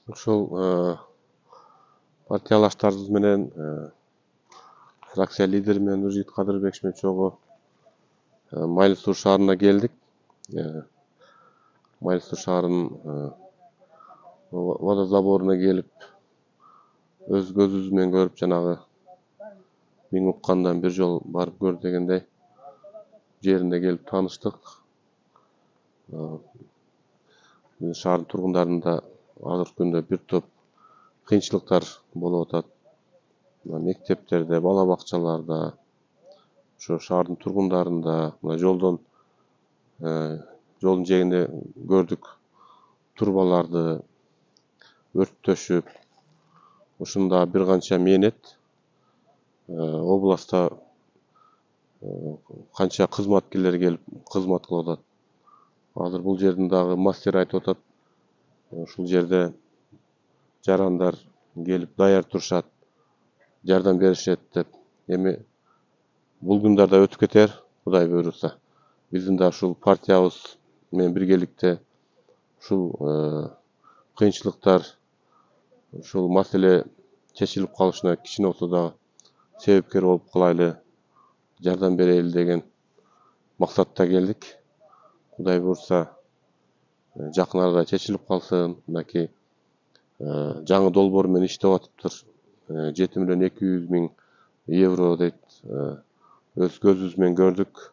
Ушул партиялаштарыбыз менен фракция лидери менен Нуржигит Кадырбекович чогуу Майыл Суу шаарына келдик. Майыл Суу шаарынын водозаборуна келип, өз көзүбүз менен көрүп, жанагы миң уккандан бир жол барып көр дегендей жерине келип тааныштык. Шаардын тургундарында азыркы күндө бир топ кыйынчылыктар болуп атат. Мектептерде, бала бакчаларда, ошо шаардын тургундарында, мына жолдун жегинде көрдүк турбаларды өрттөшүп, ушунда бир канча мээнет областта канча кызматкерлер келип кызмат кылып атат. Азыр бул жердин дагы мастер айтып атат, ушул жерде жарандар келип даяр турушат, жардам беришет деп. Эми бул күндөр да өтүп кетер, Кудай буйруса. Биздин да ушул партиябыз менен биргеликте ушул кыйынчылыктар, ушул маселе чечилип калышына кичине болсо дагы себепкер болуп калайлы, жардам берели деген максатта келдик. Кудай буйруса жакын арада чечилип калсын. Мынакей жаңы долбоор менен иштеп атыптыр. 7 миллион 200 миң евро дейт. Өз көзүбүз менен көрдүк.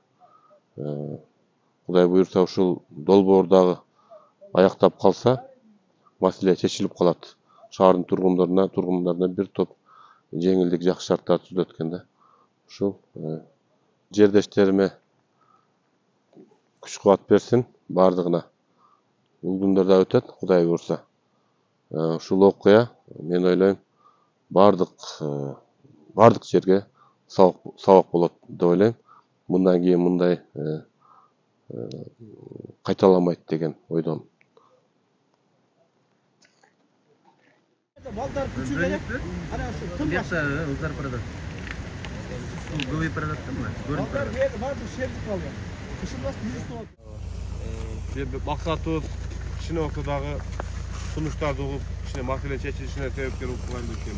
Кудай буйруса ушул долбоор дагы аяктап калса, маселе чечилип калат. Шаардын тургундарына бир топ жеңилдик, жакшы шарттар түзүлөт экен да. Ушул жердештериме күч кубат берсин бардыгына. Бул күндөр да өтөт, Кудай буйруса. Ушул окуя, мен ойлойм, бардык жерге сабак болот деп ойлойм. Мындан кийин мындай кайталамайт деген ойдомун. Балдар күчү керек. Ana şu tüm Yoksa uzar parada. Govi parada mı? Görün parada. var bu şerdik kalıyor. Kışın nasıl yüzüstü oldu? Максатыбыз кичине болсо дагы сунуштарды угуп, кичине маселе чечилишине себепкер болуп калайлы экен.